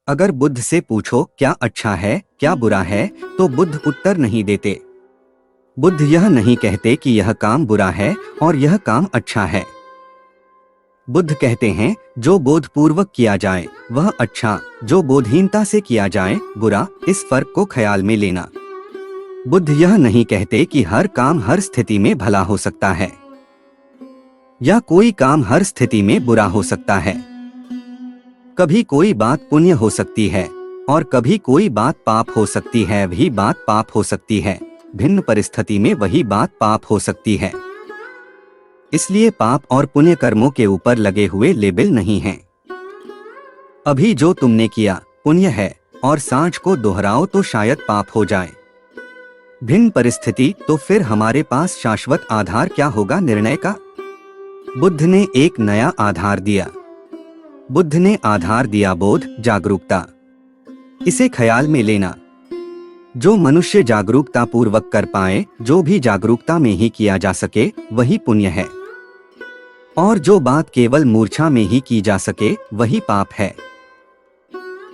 अगर बुद्ध से पूछो क्या अच्छा है क्या बुरा है, तो बुद्ध उत्तर नहीं देते। बुद्ध यह नहीं कहते कि यह काम बुरा है और यह काम अच्छा है। बुद्ध कहते हैं जो बोधपूर्वक किया जाए वह अच्छा, जो बोधहीनता से किया जाए बुरा, इस फर्क को ख्याल में लेना। बुद्ध यह नहीं कहते कि हर काम हर स्थिति में भला हो सकता है या कोई काम हर स्थिति में बुरा हो सकता है। कभी कोई बात पुण्य हो सकती है और कभी कोई बात पाप हो सकती है, वही बात पाप हो सकती है, भिन्न परिस्थिति में वही बात पाप हो सकती है। इसलिए पाप और पुण्य कर्मों के ऊपर लगे हुए लेबल नहीं हैं। अभी जो तुमने किया पुण्य है और सांझ को दोहराओ तो शायद पाप हो जाए। भिन्न परिस्थिति तो फिर हमारे पास शाश्वत आधार क्या होगा निर्णय का? बुद्ध ने एक नया आधार दिया। बुद्ध ने आधार दिया बोध, जागरूकता। इसे ख्याल में लेना। जो मनुष्य जागरूकता पूर्वक कर पाए, जो भी जागरूकता में ही किया जा सके, वही पुण्य है। और जो बात केवल मूर्छा में ही की जा सके, वही पाप है।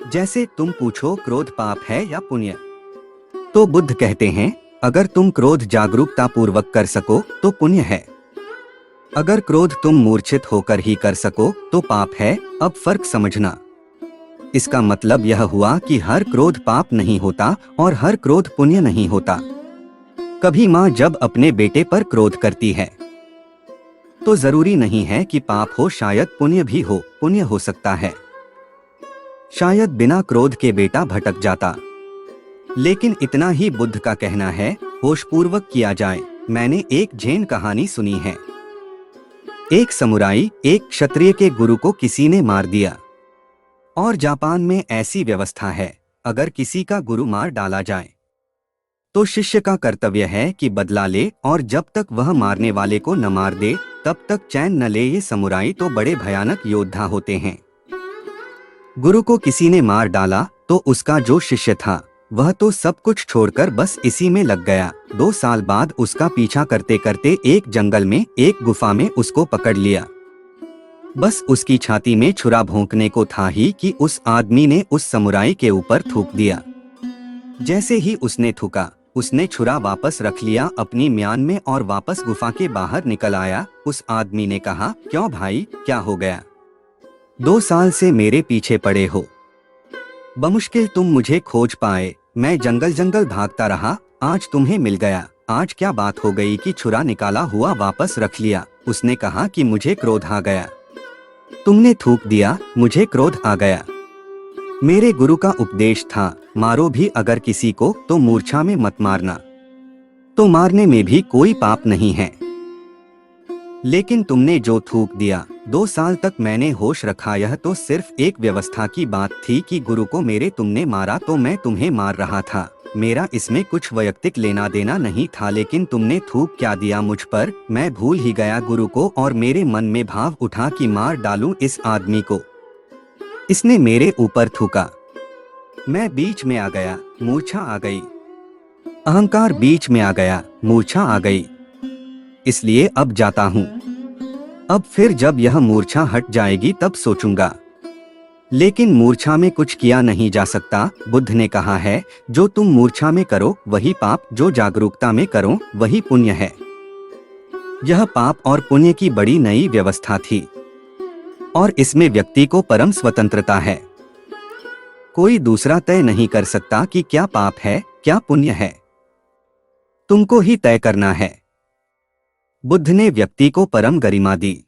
जैसे तुम पूछो क्रोध पाप है या पुण्य, तो बुद्ध कहते हैं अगर तुम क्रोध जागरूकता पूर्वक कर सको तो पुण्य है। अगर क्रोध तुम मूर्छित होकर ही कर सको तो पाप है। अब फर्क समझना। इसका मतलब यह हुआ कि हर क्रोध पाप नहीं होता और हर क्रोध पुण्य नहीं होता। कभी माँ जब अपने बेटे पर क्रोध करती है तो जरूरी नहीं है कि पाप हो, शायद पुण्य भी हो। पुण्य हो सकता है, शायद बिना क्रोध के बेटा भटक जाता। लेकिन इतना ही बुद्ध का कहना है, होशपूर्वक किया जाए। मैंने एक जैन कहानी सुनी है। एक समुराई एक क्षत्रिय के गुरु को किसी ने मार दिया और जापान में ऐसी व्यवस्था है, अगर किसी का गुरु मार डाला जाए तो शिष्य का कर्तव्य है कि बदला ले और जब तक वह मारने वाले को न मार दे तब तक चैन न ले। ये समुराई तो बड़े भयानक योद्धा होते हैं। गुरु को किसी ने मार डाला तो उसका जो शिष्य था वह तो सब कुछ छोड़कर बस इसी में लग गया। 2 साल बाद उसका पीछा करते करते एक जंगल में एक गुफा में उसको पकड़ लिया। बस उसकी छाती में छुरा भोंकने को था ही कि उस आदमी ने उस समुराई के ऊपर थूक दिया। जैसे ही उसने थूका, उसने छुरा वापस रख लिया अपनी म्यान में और वापस गुफा के बाहर निकल आया। उस आदमी ने कहा, क्यों भाई, क्या हो गया? 2 साल से मेरे पीछे पड़े हो, बमुश्किल तुम मुझे खोज पाए। मैं जंगल जंगल भागता रहा, आज तुम्हें मिल गया। आज क्या बात हो गई कि छुरा निकाला हुआ वापस रख लिया? उसने कहा कि मुझे क्रोध आ गया। तुमने थूक दिया, मुझे क्रोध आ गया। मेरे गुरु का उपदेश था, मारो भी अगर किसी को तो मूर्छा में मत मारना। तो मारने में भी कोई पाप नहीं है। लेकिन तुमने जो थूक दिया, 2 साल तक मैंने होश रखा। यह तो सिर्फ एक व्यवस्था की बात थी कि गुरु को मेरे तुमने मारा तो मैं तुम्हें मार रहा था। मेरा इसमें कुछ वैयक्तिक लेना देना नहीं था। लेकिन तुमने थूक क्या दिया मुझ पर, मैं भूल ही गया गुरु को और मेरे मन में भाव उठा कि मार डालूं इस आदमी को। इसने मेरे ऊपर थूका, मैं बीच में आ गया, मूर्छा आ गई। अहंकार बीच में आ गया, मूर्छा आ गई। इसलिए अब जाता हूँ। अब फिर जब यह मूर्छा हट जाएगी तब सोचूंगा। लेकिन मूर्छा में कुछ किया नहीं जा सकता। बुद्ध ने कहा है, जो तुम मूर्छा में करो वही पाप, जो जागरूकता में करो वही पुण्य है। यह पाप और पुण्य की बड़ी नई व्यवस्था थी और इसमें व्यक्ति को परम स्वतंत्रता है। कोई दूसरा तय नहीं कर सकता कि क्या पाप है क्या पुण्य है, तुमको ही तय करना है। बुद्ध ने व्यक्ति को परम गरिमा दी।